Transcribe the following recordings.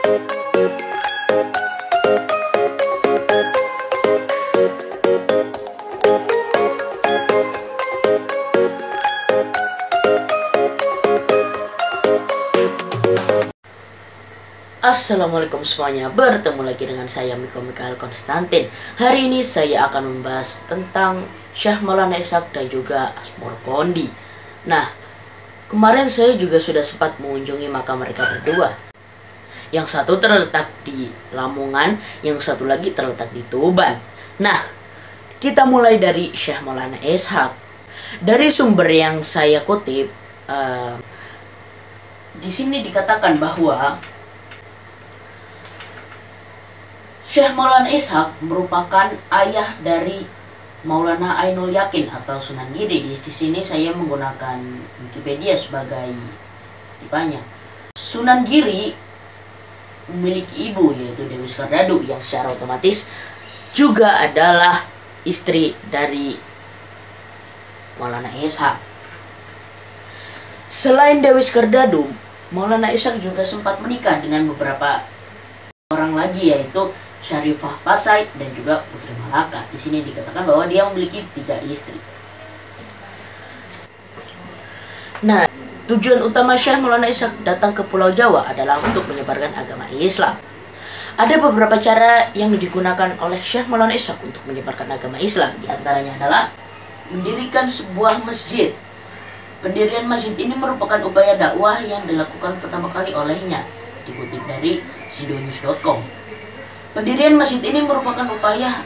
Assalamualaikum semuanya, bertemu lagi dengan saya Miko Mikael Konstantin. Hari ini saya akan membahas tentang Syekh Maulana Ishaq dan juga Asmoro Kondi. Nah, kemarin saya juga sudah sempat mengunjungi makam mereka berdua. Yang satu terletak di Lamongan, yang satu lagi terletak di Tuban. Nah, kita mulai dari Syekh Maulana Ishaq. Dari sumber yang saya kutip, di sini dikatakan bahwa Syekh Maulana Ishaq merupakan ayah dari Maulana Ainul Yakin atau Sunan Giri. Di sini saya menggunakan Wikipedia sebagai tipanya. Sunan Giri memiliki ibu yaitu Dewi Skardado yang secara otomatis juga adalah istri dari Maulana Ishaq. Selain Dewi Skardado, Maulana Ishaq juga sempat menikah dengan beberapa orang lagi, yaitu Syarifah Pasai dan juga Putri Malaka. Di sini dikatakan bahwa dia memiliki 3 istri. Nah, tujuan utama Syekh Maulana Ishaq datang ke Pulau Jawa adalah untuk menyebarkan agama Islam. Ada beberapa cara yang digunakan oleh Syekh Maulana Ishaq untuk menyebarkan agama Islam. Di antaranya adalah mendirikan sebuah masjid. Pendirian masjid ini merupakan upaya dakwah yang dilakukan pertama kali olehnya. Dikutip dari sidonews.com. Pendirian masjid ini merupakan upaya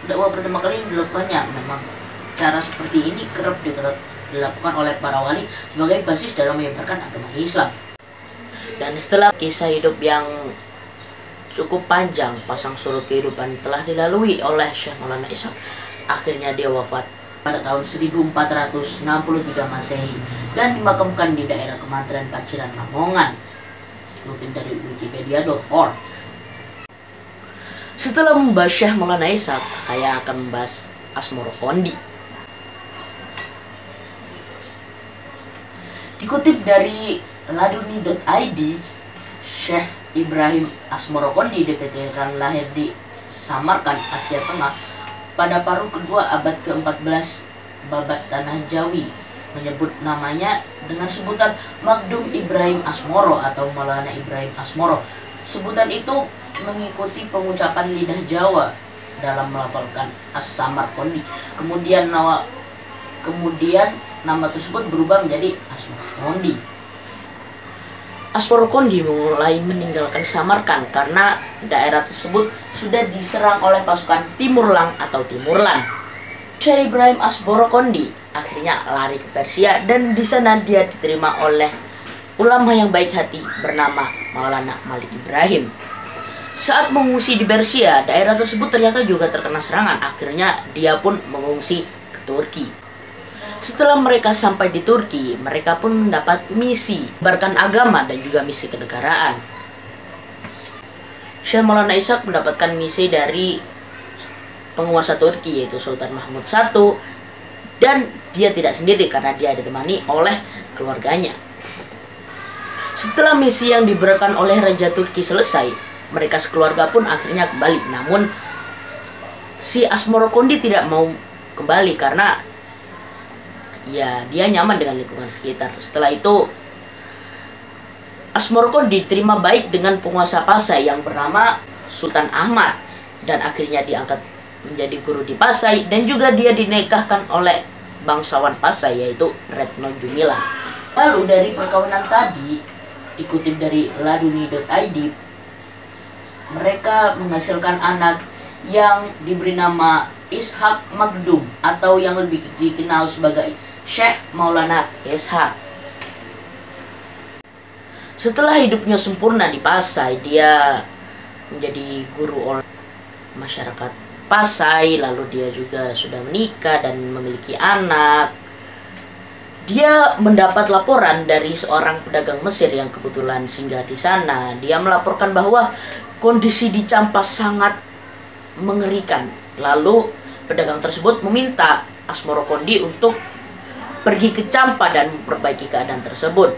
dakwah pertama kali yang dilakukannya. Memang cara seperti ini kerap dilakukan oleh para wali sebagai basis dalam menyebarkan agama Islam. Dan setelah kisah hidup yang cukup panjang, pasang surut kehidupan telah dilalui oleh Syekh Maulana Ishaq, akhirnya dia wafat pada tahun 1463 Masehi dan dimakamkan di daerah Kementerian Paciran Lamongan. Dikutip dari wikipedia.org. Setelah membahas Syekh Maulana Ishaq, saya akan membahas Asmoro Kondi. Dikutip dari laduni.id, Syekh Ibrahim Asmoro Kondi diperkirakan lahir di Samarkand, Asia Tengah pada paruh kedua abad ke-14 Babat Tanah Jawi. Menyebut namanya dengan sebutan Magdum Ibrahim Asmoro atau Maulana Ibrahim Asmoro. Sebutan itu mengikuti pengucapan lidah Jawa dalam melafalkan As-Samar Kondi. Kemudian nama tersebut berubah menjadi Asmoro Kondi. Asmoro Kondi mulai meninggalkan Samarkand karena daerah tersebut sudah diserang oleh pasukan Timurlang atau Timurlan. Syekh Ibrahim Asmoro Kondi akhirnya lari ke Persia dan di sana dia diterima oleh ulama yang baik hati bernama Maulana Malik Ibrahim. Saat mengungsi di Persia, daerah tersebut ternyata juga terkena serangan. Akhirnya dia pun mengungsi ke Turki. Setelah mereka sampai di Turki, mereka pun mendapat misi menyebarkan agama dan juga misi kenegaraan. Syekh Maulana Ishaq mendapatkan misi dari penguasa Turki yaitu Sultan Mahmud I, dan dia tidak sendiri karena dia ditemani oleh keluarganya. Setelah misi yang diberikan oleh Raja Turki selesai, mereka sekeluarga pun akhirnya kembali. Namun si Asmoro Kondi tidak mau kembali karena ya dia nyaman dengan lingkungan sekitar. Setelah itu Asmoro Kondi diterima baik dengan penguasa Pasai yang bernama Sultan Ahmad dan akhirnya diangkat menjadi guru di Pasai, dan juga dia dinikahkan oleh bangsawan Pasai yaitu Retno Jumilah. Lalu dari perkawinan tadi, dikutip dari laduni.id, mereka menghasilkan anak yang diberi nama Ishaq Magdum atau yang lebih dikenal sebagai Syekh Maulana Ishaq. Setelah hidupnya sempurna di Pasai, dia menjadi guru oleh masyarakat Pasai, lalu dia juga sudah menikah dan memiliki anak. Dia mendapat laporan dari seorang pedagang Mesir yang kebetulan singgah di sana. Dia melaporkan bahwa kondisi di Champa sangat mengerikan. Lalu pedagang tersebut meminta Asmoro Kondi untuk pergi ke Champa dan memperbaiki keadaan tersebut.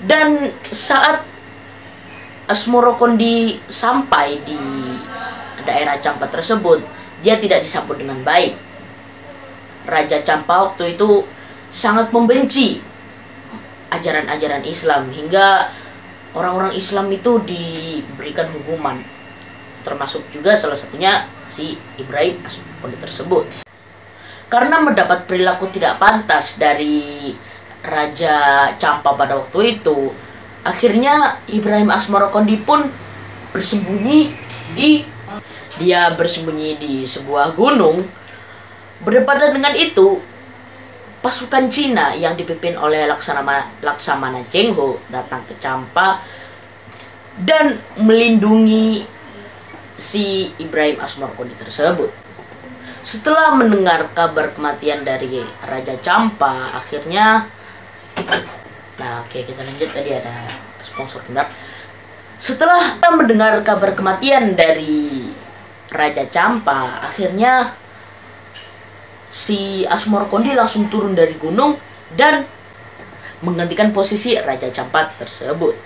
Dan saat Asmorokondi sampai di daerah Campa tersebut, dia tidak disambut dengan baik. Raja Campa waktu itu sangat membenci ajaran-ajaran Islam, hingga orang-orang Islam itu diberikan hukuman, termasuk juga salah satunya si Ibrahim Asmorokondi tersebut. Karena mendapat perilaku tidak pantas dari Raja Campa pada waktu itu, akhirnya Ibrahim Asmorokondi pun bersembunyi di sebuah gunung. Berdekatan dengan itu, pasukan Cina yang dipimpin oleh Laksamana Cheng Ho datang ke Campa dan melindungi si Ibrahim Asmorokondi tersebut. Setelah mendengar kabar kematian dari Raja Campa, akhirnya kita lanjut. Tadi ada sponsor bentar. Setelah mendengar kabar kematian dari Raja Campa, akhirnya si Asmorokondi langsung turun dari gunung dan menggantikan posisi Raja Campa tersebut.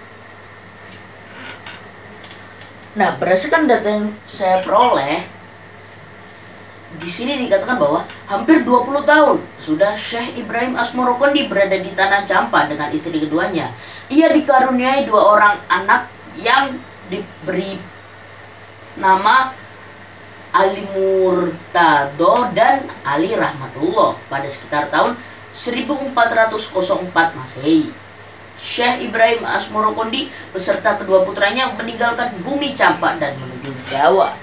Nah, berdasarkan data yang saya peroleh, di sini dikatakan bahwa hampir 20 tahun sudah Syekh Ibrahim Asmorokondi berada di tanah Campa dengan istri keduanya. Ia dikaruniai 2 orang anak yang diberi nama Ali Murtado dan Ali Rahmatullah pada sekitar tahun 1404 Masehi. Syekh Ibrahim Asmorokondi beserta kedua putranya meninggalkan bumi Campa dan menuju Jawa.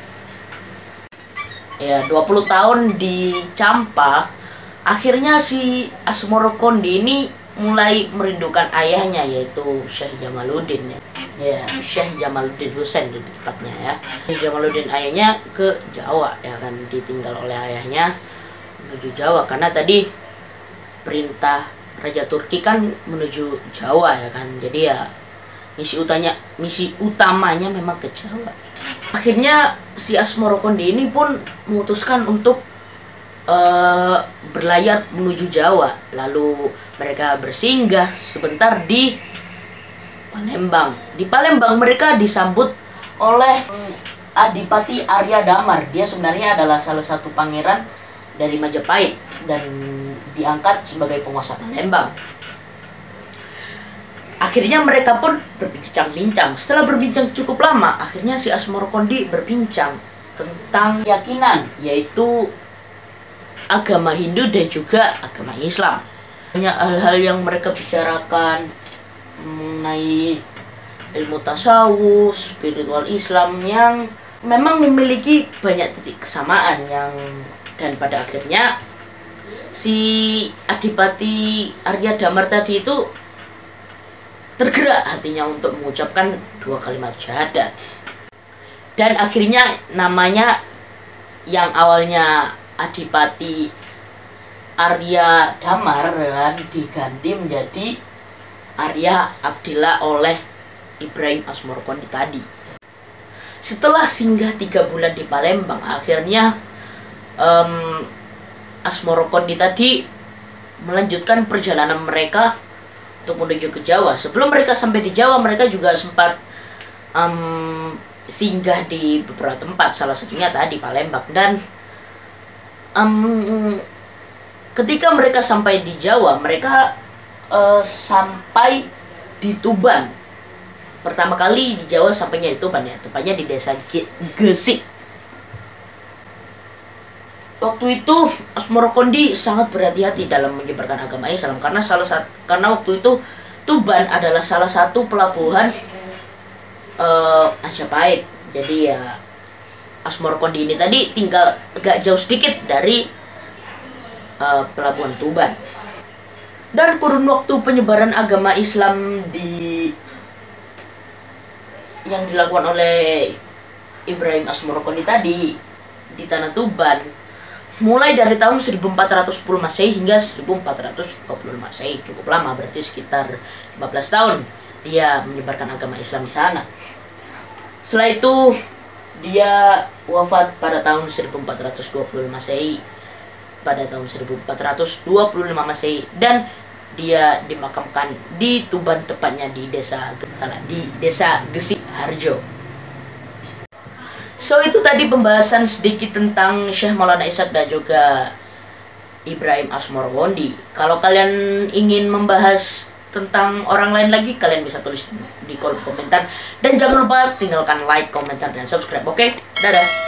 20 tahun di Campa, akhirnya si Asmorokondi ini mulai merindukan ayahnya, yaitu Syekh Jamaluddin. Syekh Jamaluddin Husain lebih tepatnya ya. Syekh Jamaluddin ayahnya ke Jawa, kan ditinggal oleh ayahnya menuju Jawa karena tadi perintah Raja Turki kan menuju Jawa ya kan. Jadi ya misi utamanya memang ke Jawa. Akhirnya si Asmorokondi ini pun memutuskan untuk berlayar menuju Jawa. Lalu mereka bersinggah sebentar di Palembang. Di Palembang mereka disambut oleh Adipati Arya Damar. Dia sebenarnya adalah salah satu pangeran dari Majapahit dan diangkat sebagai penguasa Palembang. Akhirnya mereka pun berbincang-bincang. Setelah berbincang cukup lama, akhirnya si Asmorokondi berbincang tentang keyakinan, yaitu agama Hindu dan juga agama Islam. Banyak hal-hal yang mereka bicarakan mengenai ilmu tasawuf, spiritual Islam yang memang memiliki banyak titik kesamaan dan pada akhirnya si Adipati Arya Damar tadi itu tergerak hatinya untuk mengucapkan 2 kalimat syahadat. Dan akhirnya namanya yang awalnya Adipati Arya Damar diganti menjadi Arya Abdillah oleh Ibrahim Asmorokondi tadi. Setelah singgah 3 bulan di Palembang, akhirnya Asmorokondi tadi melanjutkan perjalanan mereka untuk menuju ke Jawa. Sebelum mereka sampai di Jawa, mereka juga sempat singgah di beberapa tempat, salah satunya tadi Palembang. Dan ketika mereka sampai di Jawa, mereka sampai di Tuban. Pertama kali di Jawa sampainya di Tuban ya, tepatnya di desa Gesik. Waktu itu Asmorokondi sangat berhati-hati dalam menyebarkan agama Islam karena waktu itu Tuban adalah salah satu pelabuhan Majapahit. Jadi ya Asmorokondi ini tadi tinggal agak jauh sedikit dari pelabuhan Tuban. Dan kurun waktu penyebaran agama Islam yang dilakukan oleh Ibrahim Asmorokondi tadi di tanah Tuban mulai dari tahun 1410 Masehi hingga 1420 Masehi. Cukup lama, berarti sekitar 15 tahun dia menyebarkan agama Islam di sana. Setelah itu dia wafat pada tahun 1420 Masehi, pada tahun 1425 Masehi, dan dia dimakamkan di Tuban, tepatnya di desa Gesik Raharjo. So itu tadi pembahasan sedikit tentang Syekh Maulana Ishaq dan juga Ibrahim Asmorowondi. Kalau kalian ingin membahas tentang orang lain lagi, kalian bisa tulis di kolom komentar. Dan jangan lupa tinggalkan like, komentar, dan subscribe. Oke? Dadah!